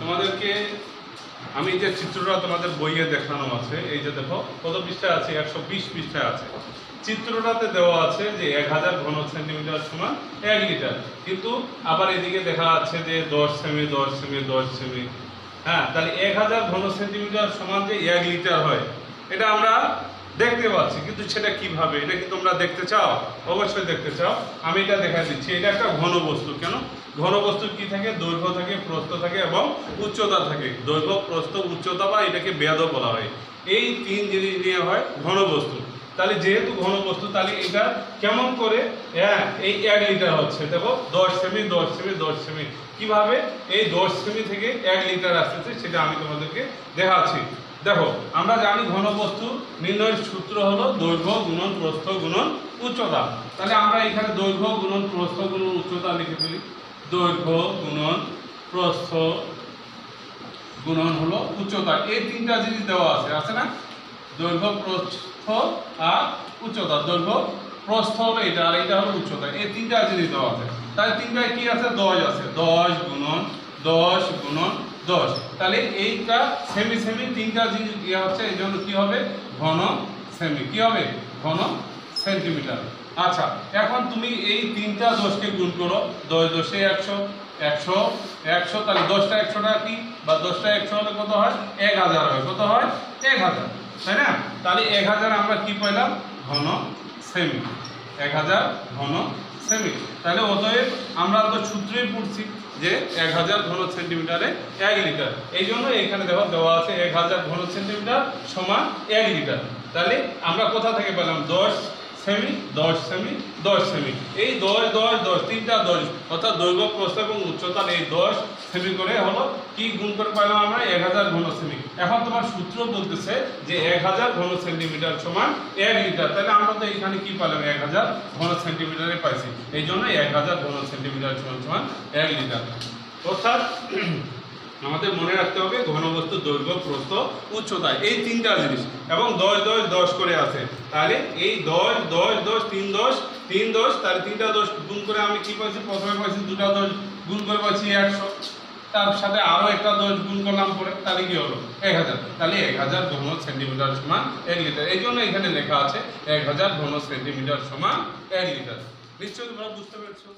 তোমাদেরকে আমি যে চিত্রটা তোমাদের বইয়ে দেখানো আছে, এই যে দেখো কত পৃষ্ঠায় আছে, 120 পৃষ্ঠায় আছে। চিত্রটাতে দেওয়া আছে যে 1000 ঘন সেন্টিমিটার সমান 1 লিটার, কিন্তু আবার এদিকে দেখা যাচ্ছে যে 10 সেমি 10 সেমি 10 সেমি। হ্যাঁ, তাহলে 1000 ঘন সেন্টিমিটার সমান যে 1 লিটার হয়, এটা আমরা দেখতে পাচ্ছি, কিন্তু সেটা কিভাবে, এটা কি তোমরা দেখতে চাও? অবশ্যই দেখতে চাও। আমি এটা দেখা দিচ্ছি। এটা একটা ঘন বস্তু। কেন ঘন বস্তু কি থাকে? দৈর্ঘ্য থাকে, প্রস্থ থাকে এবং উচ্চতা থাকে। দৈর্ঘ্য, প্রস্থ, উচ্চতা, বা এটাকে ব্যাধ বলা হয়। এই 3 জিনিস নিয়ে হয় ঘন বস্তু। তাহলে যেহেতু ঘন বস্তু, তাহলে এটা কেমন করে এই 1 লিটার হচ্ছে? দেখো 10 সেমি 10 সেমি 10 সেমি। কিভাবে এই 10 সেমি থেকে 1 লিটার আসতেছে সেটা আমি তোমাদেরকে দেখাচ্ছি। দেখো, আমরা জানি ঘন বস্তু নির্ণয়ের সূত্র হলো দৈর্ঘ্য গুণন প্রস্থ গুণন উচ্চতা। তাহলে আমরা এখানে দৈর্ঘ্য গুণন প্রস্থ গুণন উচ্চতা লিখে ফেলি। দৈর্ঘ্য গুণন প্রস্থ গুণন হলো উচ্চতা। এই 3টা জিনিস দেওয়া আছে না? দৈর্ঘ্য, প্রস্থ আর উচ্চতা। দৈর্ঘ্য, প্রস্থ হলো এটা, আর এটা হলো উচ্চতা। এই 3টা জিনিস দেওয়া আছে। তাহলে 3টায় কি আছে? 10 আছে। 10 গুণন 10 গুণন 10। তাহলে এইটা সেমি সেমি 3টা জিনিস দেওয়া হচ্ছে, এই জন্য কি হবে? ঘন সেমি। কি হবে? ঘন সেন্টিমিটার। আচ্ছা, এখন তুমি এই 3টা 10কে গুণ করো। 10 10 100 100 100। তাহলে 10টা 100টা কি, বা 10টা 100 হলে কত হয়? 1000 হয়। কত হয়? 1000, তাই না? তাহলে 1000 আমরা কি পেলাম? ঘন সেমি। 1000 ঘন সেমি। তাহলে অতএব আমরা তো সূত্রই পড়ছি যে 1000 ঘন সেন্টিমিটারে 1 লিটার। এই জন্য এখানে দেখো দেওয়া আছে 1000 ঘন সেন্টিমিটার সমান 1 লিটার। তাহলে আমরা কোথা থেকে পেলাম? 10 সেমি 10 সেমি 10 সেমি। এই 10 10 10 3টা 10, অর্থাৎ দৈর্ঘ্য, প্রস্থ এবং উচ্চতার এই 10 সেমি করে হলো কি গুণ করে পেলাম আমরা? 1000 ঘন সেমি। এখন তোমার সূত্র বলতেছে যে 1000 ঘন সেন্টিমিটার সমান 1 লিটার। তাহলে আমরা তো এখানে কি পেলাম? 1000 ঘন সেন্টিমিটারে পাইছি। এই জন্য 1000 ঘন সেন্টিমিটার সমান 1 লিটার। অর্থাৎ আমাদের মনে রাখতে হবে ঘনবস্তু দৈর্ঘ্য, প্রস্থ, উচ্চতা, এই 3টা জিনিস। এবং 10 10 10 করে আছে। তাহলে এই 10 10 10 3 10 3 10। তাহলে 3টা 10 গুণ করে আমি কি পাইছি? প্রথমে পাইছি 2টা 10 গুণ করে পাইছি 100। তার সাথে আরো একটা 10 গুণ করলাম পরে, তাহলে কি হলো? 1000। তাহলে 1000 ঘন সেন্টিমিটার সমান 1 লিটার। এই জন্য এখানে লেখা আছে 1000 ঘন সেন্টিমিটার সমান 1 লিটার। নিশ্চয়ই তোমরা বুঝতে পেরেছো।